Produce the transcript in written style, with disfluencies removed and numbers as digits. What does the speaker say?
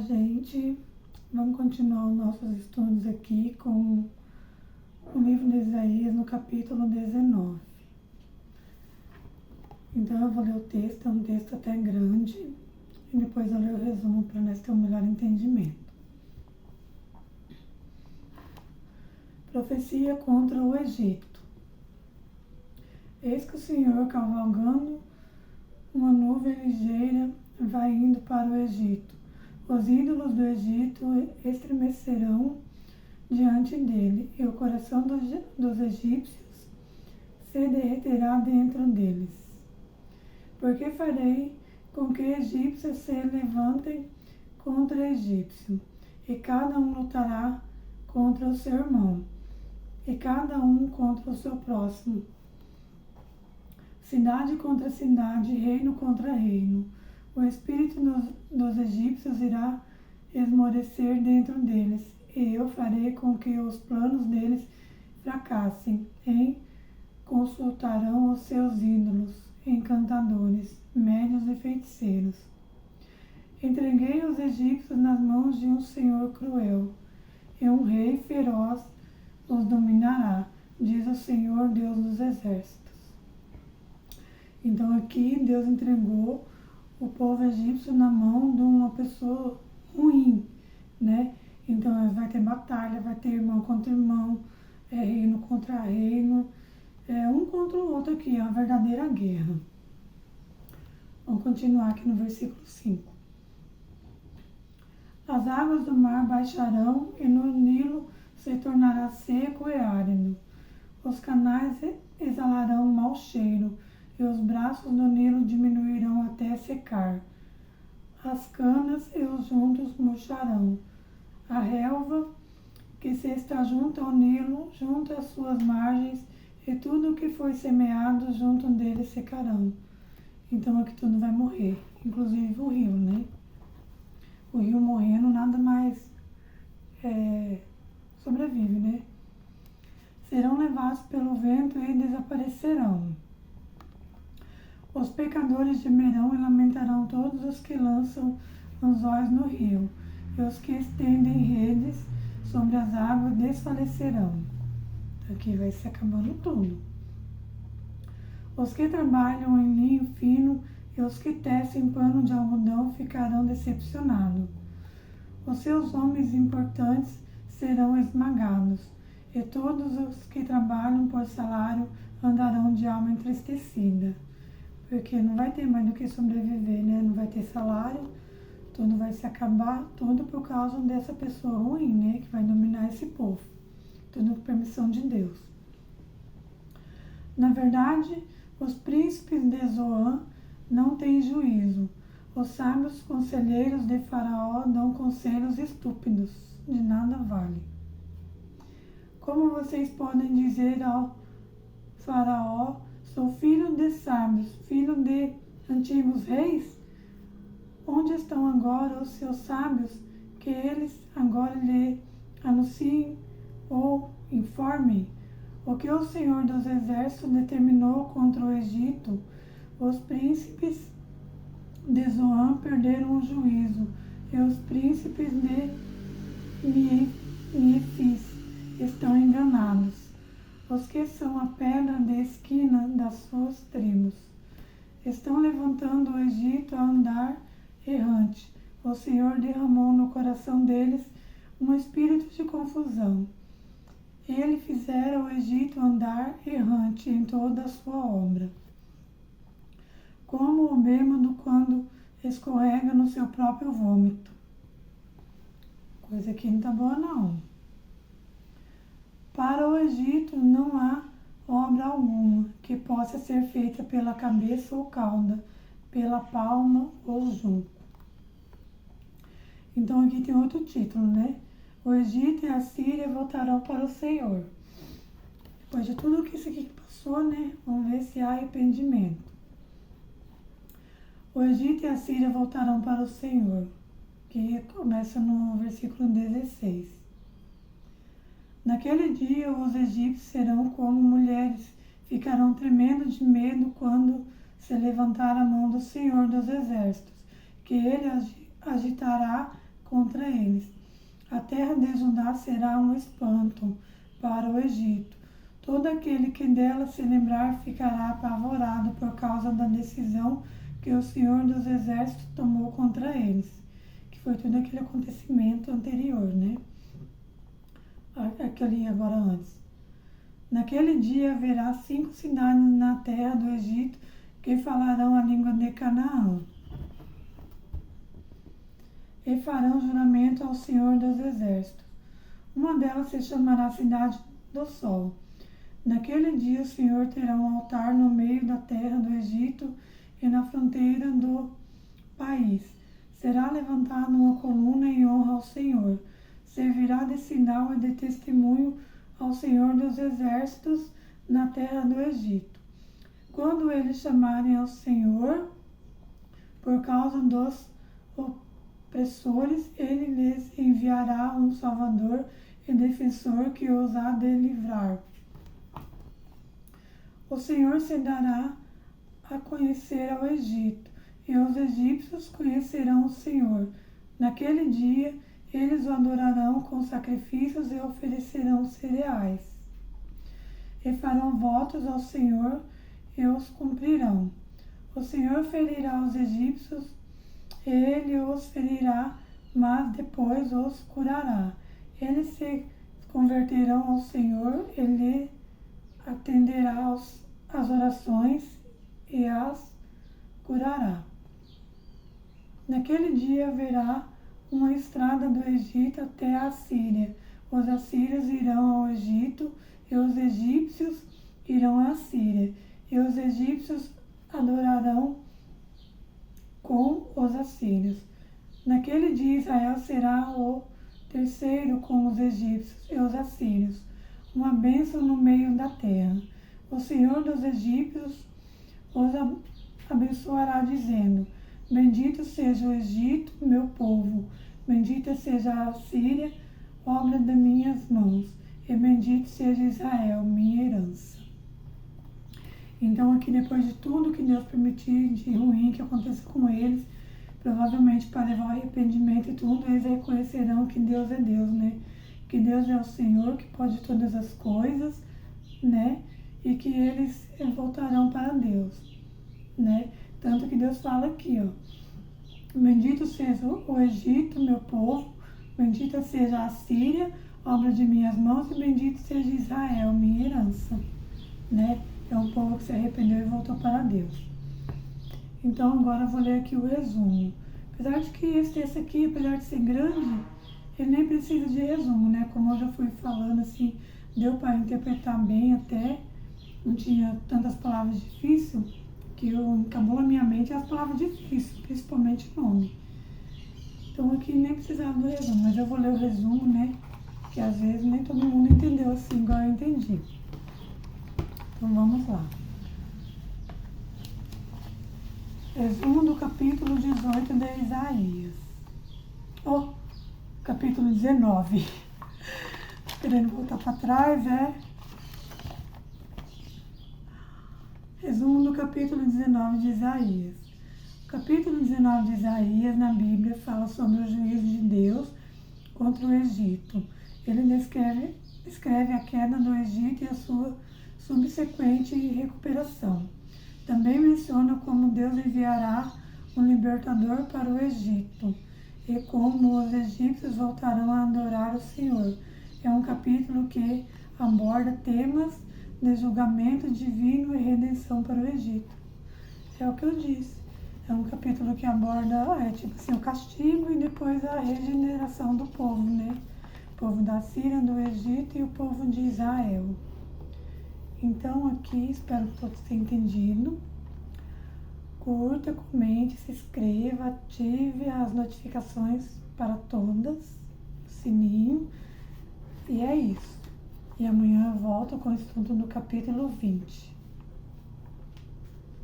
gente, vamos continuar os nossos estudos aqui com o livro de Isaías no capítulo 19. Então eu vou ler o texto, é um texto até grande, e depois eu leio o resumo para nós ter um melhor entendimento. Profecia contra o Egito. Eis que o Senhor, cavalgando uma nuvem ligeira, vai indo para o Egito. Os ídolos do Egito estremecerão diante dele, e o coração dos egípcios se derreterá dentro deles. Porque farei com que egípcios se levantem contra egípcio, e cada um lutará contra o seu irmão, e cada um contra o seu próximo. Cidade contra cidade, reino contra reino. O espírito dos egípcios irá esmorecer dentro deles, e eu farei com que os planos deles fracassem. Consultarão os seus ídolos, encantadores, médios e feiticeiros. Entreguei os egípcios nas mãos de um senhor cruel, e um rei feroz os dominará, diz o Senhor Deus dos exércitos. Então aqui Deus entregou o povo egípcio na mão de uma pessoa ruim, né? Então vai ter batalha, vai ter irmão contra irmão, reino contra reino, um contra o outro aqui, é uma verdadeira guerra. Vamos continuar aqui no versículo 5. As águas do mar baixarão e no Nilo se tornará seco e árido. Os canais exalarão mau cheiro e os braços do Nilo diminuirão até secar. As canas e os juntos murcharão. A relva que se está junto ao Nilo, junto às suas margens, e tudo o que foi semeado junto dele secarão. Então aqui tudo vai morrer, inclusive o rio, né? O rio morrendo nada mais sobrevive, né? Serão levados pelo vento e desaparecerão. Os pecadores gemerão e lamentarão todos os que lançam anzóis no rio, e os que estendem redes sobre as águas desfalecerão. Aqui vai se acabando tudo. Os que trabalham em linho fino e os que tecem pano de algodão ficarão decepcionados. Os seus homens importantes serão esmagados, e todos os que trabalham por salário andarão de alma entristecida. Porque não vai ter mais do que sobreviver, né? Não vai ter salário, tudo vai se acabar, tudo por causa dessa pessoa ruim, né? Que vai dominar esse povo. Tudo por permissão de Deus. Na verdade, os príncipes de Zoan não têm juízo. Os sábios conselheiros de Faraó dão conselhos estúpidos, de nada vale. Como vocês podem dizer ao Faraó: sou filho de sábios, filho de antigos reis? Onde estão agora os seus sábios, que eles agora lhe anunciem ou informem? O que o Senhor dos Exércitos determinou contra o Egito? Os príncipes de Zoan perderam o juízo, e os príncipes de Mefis estão enganados. Os que são a pedra de esquina das suas tribos estão levantando o Egito a andar errante. O Senhor derramou no coração deles um espírito de confusão. Ele fizera o Egito andar errante em toda a sua obra, como o bêbado quando escorrega no seu próprio vômito. Coisa que não está boa, não. Para o Egito não há obra alguma que possa ser feita pela cabeça ou cauda, pela palma ou junco. Então aqui tem outro título, né? O Egito e a Síria voltarão para o Senhor. Depois de tudo que isso aqui passou, né? Vamos ver se há arrependimento. O Egito e a Síria voltarão para o Senhor, que começa no versículo 16. Naquele dia os egípcios serão como mulheres, ficarão tremendo de medo quando se levantar a mão do Senhor dos Exércitos, que ele agitará contra eles. A terra de Judá será um espanto para o Egito. Todo aquele que dela se lembrar ficará apavorado por causa da decisão que o Senhor dos Exércitos tomou contra eles. Que foi todo aquele acontecimento anterior, né? Que eu li agora antes. Naquele dia haverá 5 cidades na terra do Egito que falarão a língua de Canaã. E farão juramento ao Senhor dos Exércitos. Uma delas se chamará Cidade do Sol. Naquele dia o Senhor terá um altar no meio da terra do Egito e na fronteira do país. Será levantada uma coluna em honra ao Senhor. Servirá de sinal e de testemunho ao Senhor dos Exércitos na terra do Egito. Quando eles chamarem ao Senhor por causa dos opressores, ele lhes enviará um salvador e defensor que os há de livrar. O Senhor se dará a conhecer ao Egito, e os egípcios conhecerão o Senhor. Naquele dia, eles o adorarão com sacrifícios e oferecerão cereais. E farão votos ao Senhor e os cumprirão. O Senhor ferirá os egípcios, ele os ferirá, mas depois os curará. Eles se converterão ao Senhor, ele atenderá às orações e as curará. Naquele dia haverá uma estrada do Egito até a Síria. Os assírios irão ao Egito e os egípcios irão à Síria. E os egípcios adorarão com os assírios. Naquele dia Israel será o terceiro com os egípcios e os assírios, uma bênção no meio da terra. O Senhor dos egípcios os abençoará, dizendo: Bendito seja o Egito, meu povo, bendita seja a Síria, obra de minhas mãos, e bendito seja Israel, minha herança. Então aqui, depois de tudo que Deus permitir de ruim que aconteça com eles, provavelmente para levar ao arrependimento e tudo, eles reconhecerão que Deus é Deus, né? Que Deus é o Senhor, que pode todas as coisas, né? E que eles voltarão para Deus, né? Tanto que Deus fala aqui, ó: Bendito seja o Egito, meu povo, bendita seja a Síria, obra de minhas mãos, e bendito seja Israel, minha herança, né? É um povo que se arrependeu e voltou para Deus. Então agora eu vou ler aqui o resumo. Apesar de que esse texto aqui, apesar de ser grande, ele nem precisa de resumo, né? Como eu já fui falando, assim, deu para interpretar bem até, não tinha tantas palavras difíceis, que acabou na minha mente as palavras difíceis, principalmente o nome. Então aqui nem precisava do resumo, mas eu vou ler o resumo, né? Que às vezes nem todo mundo entendeu assim, igual eu entendi. Então vamos lá. Resumo do capítulo 18 de Isaías. Capítulo 19. Querendo voltar para trás, Resumo do capítulo 19 de Isaías. O capítulo 19 de Isaías na Bíblia fala sobre o juízo de Deus contra o Egito. Ele descreve a queda do Egito e a sua subsequente recuperação. Também menciona como Deus enviará um libertador para o Egito e como os egípcios voltarão a adorar o Senhor. É um capítulo que aborda temas de julgamento divino e redenção para o Egito. É o que eu disse. É um capítulo que aborda, o castigo e depois a regeneração do povo, né? O povo da Síria, do Egito e o povo de Israel. Então aqui, espero que todos tenham entendido. Curta, comente, se inscreva, ative as notificações para todas, o sininho. E é isso. E amanhã eu volto com o estudo do capítulo 20.